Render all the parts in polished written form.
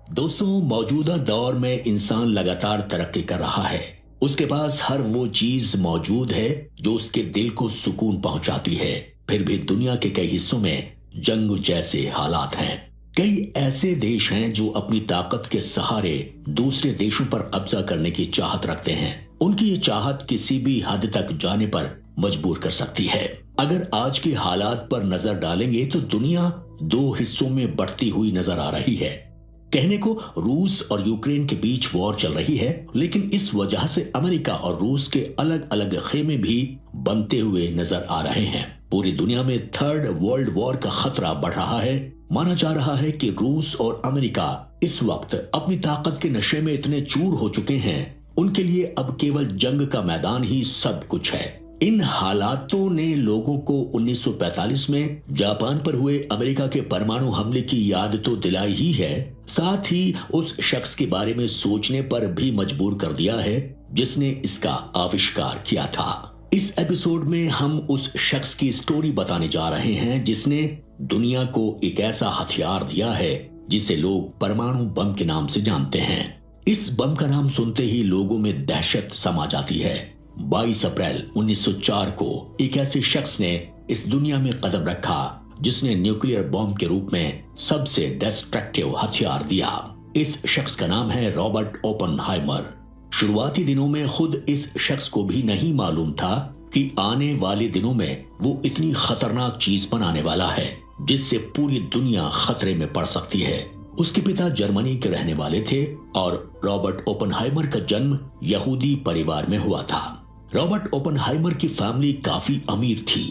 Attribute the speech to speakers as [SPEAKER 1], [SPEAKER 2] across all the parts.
[SPEAKER 1] दोस्तों, मौजूदा दौर में इंसान लगातार तरक्की कर रहा है। उसके पास हर वो चीज मौजूद है जो उसके दिल को सुकून पहुंचाती है। फिर भी दुनिया के कई हिस्सों में जंग जैसे हालात हैं। कई ऐसे देश हैं जो अपनी ताकत के सहारे दूसरे देशों पर कब्जा करने की चाहत रखते हैं। उनकी ये चाहत किसी भी हद तक जाने पर मजबूर कर सकती है। अगर आज के हालात पर नजर डालेंगे तो दुनिया दो हिस्सों में बढ़ती हुई नजर आ रही है। कहने को रूस और यूक्रेन के बीच वॉर चल रही है, लेकिन इस वजह से अमेरिका और रूस के अलग अलग खेमे भी बनते हुए नजर आ रहे हैं। पूरी दुनिया में थर्ड वर्ल्ड वॉर का खतरा बढ़ रहा है। माना जा रहा है कि रूस और अमेरिका इस वक्त अपनी ताकत के नशे में इतने चूर हो चुके हैं, उनके लिए अब केवल जंग का मैदान ही सब कुछ है। इन हालातों ने लोगों को 1945 में जापान पर हुए अमेरिका के परमाणु हमले की याद तो दिलाई ही है, साथ ही उस शख्स के बारे में सोचने पर भी मजबूर कर दिया है जिसने इसका आविष्कार किया था। इस एपिसोड में हम उस शख्स की स्टोरी बताने जा रहे हैं जिसने दुनिया को एक ऐसा हथियार दिया है जिसे लोग परमाणु बम के नाम से जानते हैं। इस बम का नाम सुनते ही लोगों में दहशत समा जाती है। 22 अप्रैल 1904 को एक ऐसे शख्स ने इस दुनिया में कदम रखा जिसने न्यूक्लियर बॉम्ब के रूप में सबसे डिस्ट्रक्टिव हथियार दिया। इस शख्स का नाम है रॉबर्ट ओपेनहाइमर। शुरुआती दिनों में खुद इस शख्स को भी नहीं मालूम था कि आने वाले दिनों में वो इतनी खतरनाक चीज बनाने वाला है जिससे पूरी दुनिया खतरे में पड़ सकती है। उसके पिता जर्मनी के रहने वाले थे और रॉबर्ट ओपेनहाइमर का जन्म यहूदी परिवार में हुआ था। रॉबर्ट ओपेनहाइमर की फैमिली काफी अमीर थी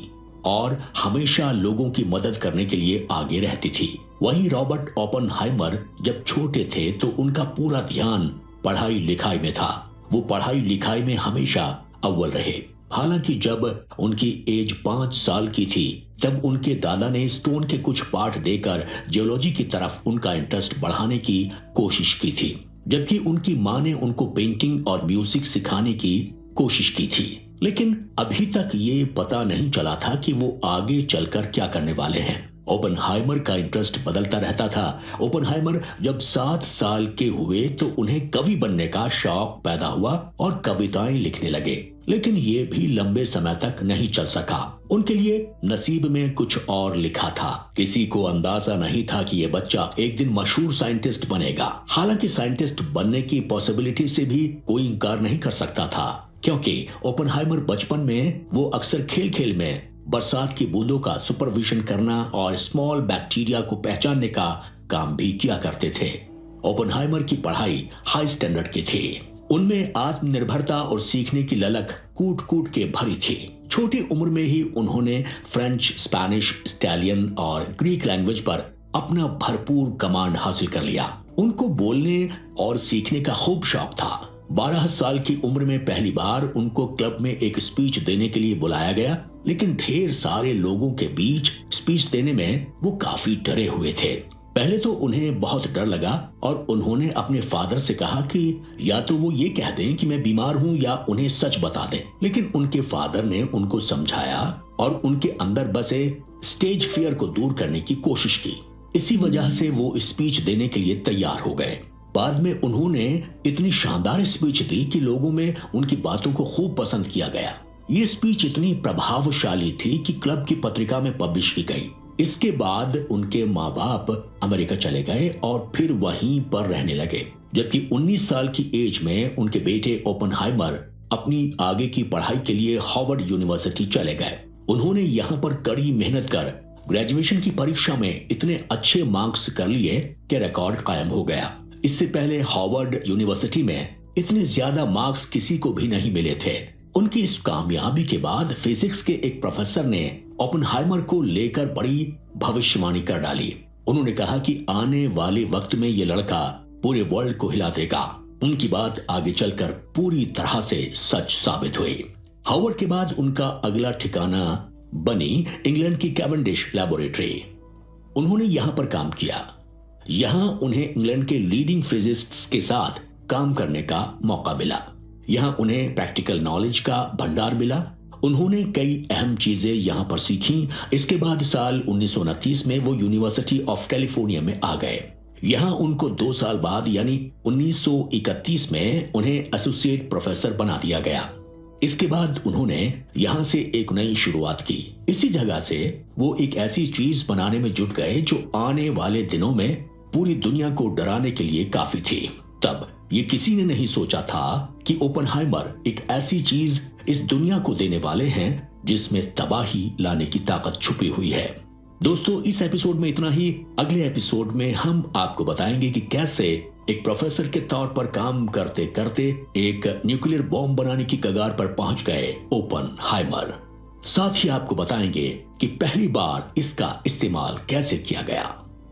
[SPEAKER 1] और हमेशा लोगों की मदद करने के लिए आगे रहती थी। वहीं रॉबर्ट ओपेनहाइमर जब छोटे थे तो उनका पूरा ध्यान पढ़ाई लिखाई में था। वो पढ़ाई लिखाई में हमेशा अव्वल रहे। हालांकि जब उनकी एज 5 साल की थी तब उनके दादा ने स्टोन के कुछ पाठ देकर जियोलॉजी की तरफ उनका इंटरेस्ट बढ़ाने की कोशिश की थी, जबकि उनकी मां ने उनको पेंटिंग और म्यूजिक सिखाने की कोशिश की थी। लेकिन अभी तक ये पता नहीं चला था कि वो आगे चलकर क्या करने वाले हैं। ओपेनहाइमर का इंटरेस्ट बदलता रहता था। ओपेनहाइमर जब 7 साल के हुए तो उन्हें कवि बनने का शौक पैदा हुआ और कविताएं लिखने लगे, लेकिन ये भी लंबे समय तक नहीं चल सका। उनके लिए नसीब में कुछ और लिखा था। किसी को अंदाजा नहीं था कि ये बच्चा एक दिन मशहूर साइंटिस्ट बनेगा। हालांकि साइंटिस्ट बनने की पॉसिबिलिटी से भी कोई इंकार नहीं कर सकता था, क्योंकि ओपेनहाइमर बचपन में वो अक्सर खेल खेल में बरसात की बूंदों का सुपरविजन करना और स्मॉल बैक्टीरिया को पहचानने का काम भी किया करते थे। ओपेनहाइमर की पढ़ाई हाई स्टैंडर्ड की थी। उनमें आत्मनिर्भरता और सीखने की ललक कूट कूट के भरी थी। छोटी उम्र में ही उन्होंने फ्रेंच, स्पेनिश, इटालियन और ग्रीक लैंग्वेज पर अपना भरपूर कमांड हासिल कर लिया। उनको बोलने और सीखने का खूब शौक था। 12 साल की उम्र में पहली बार उनको क्लब में एक स्पीच देने के लिए बुलाया गया, लेकिन ढेर सारे लोगों के बीच स्पीच देने में वो काफी डरे हुए थे। पहले तो उन्हें बहुत डर लगा और उन्होंने अपने फादर से कहा कि या तो वो ये कह दें कि मैं बीमार हूं या उन्हें सच बता दें। लेकिन उनके फादर ने उनको समझाया और उनके अंदर बसे स्टेज फियर को दूर करने की कोशिश की। इसी वजह से वो स्पीच देने के लिए तैयार हो गए। बाद में उन्होंने इतनी शानदार स्पीच दी कि लोगों में उनकी बातों को खूब पसंद किया गया। ये स्पीच इतनी प्रभावशाली थी कि क्लब की पत्रिका में पब्लिश की गई। इसके बाद उनके माँ बाप अमेरिका चले गए और फिर वहीं पर रहने लगे, जबकि 19 साल की एज में उनके बेटे ओपेनहाइमर अपनी आगे की पढ़ाई के लिए हार्वर्ड यूनिवर्सिटी चले गए। उन्होंने यहाँ पर कड़ी मेहनत कर ग्रेजुएशन की परीक्षा में इतने अच्छे मार्क्स कर लिए कि रिकॉर्ड कायम हो गया। इससे पहले हार्वर्ड यूनिवर्सिटी में इतने ज्यादा मार्क्स किसी को भी नहीं मिले थे। उनकी इस कामयाबी के बाद फिजिक्स के एक प्रोफेसर ने ओपेनहाइमर को लेकर बड़ी भविष्यवाणी कर डाली। उन्होंने कहा कि आने वाले वक्त में ये लड़का पूरे वर्ल्ड को हिला देगा। उनकी बात आगे चलकर पूरी तरह से सच साबित हुई। हार्वर्ड के बाद उनका अगला ठिकाना बनी इंग्लैंड की कैवेंडिश लैबोरेटरी। उन्होंने यहां पर काम किया। यहां उन्हें इंग्लैंड के लीडिंग फिजिसिस्ट्स के साथ काम करने का मौका मिला। यहां उन्हें प्रैक्टिकल नॉलेज का भंडार मिला। उन्होंने कई अहम चीजें यहां पर सीखी। इसके बाद साल 1929 में वो यूनिवर्सिटी ऑफ कैलिफोर्निया में आ गए। यहाँ उनको 2 साल बाद यानी 1931 में उन्हें एसोसिएट प्रोफेसर बना दिया गया। इसके बाद उन्होंने यहां से एक नई शुरुआत की। इसी जगह से वो एक ऐसी चीज बनाने में जुट गए जो आने वाले दिनों में पूरी दुनिया को डराने के लिए काफी थी। तब ये किसी ने नहीं सोचा था कि ओपेनहाइमर एक ऐसी चीज इस दुनिया को देने वाले हैं जिसमें तबाही लाने की ताकत छुपी हुई है। दोस्तों, इस एपिसोड में इतना ही। अगले एपिसोड में हम आपको बताएंगे कि कैसे एक प्रोफेसर के तौर पर काम करते करते एक न्यूक्लियर बॉम्ब बनाने की कगार पर पहुंच गए ओपेनहाइमर। साथ ही आपको बताएंगे कि पहली बार इसका इस्तेमाल कैसे किया गया।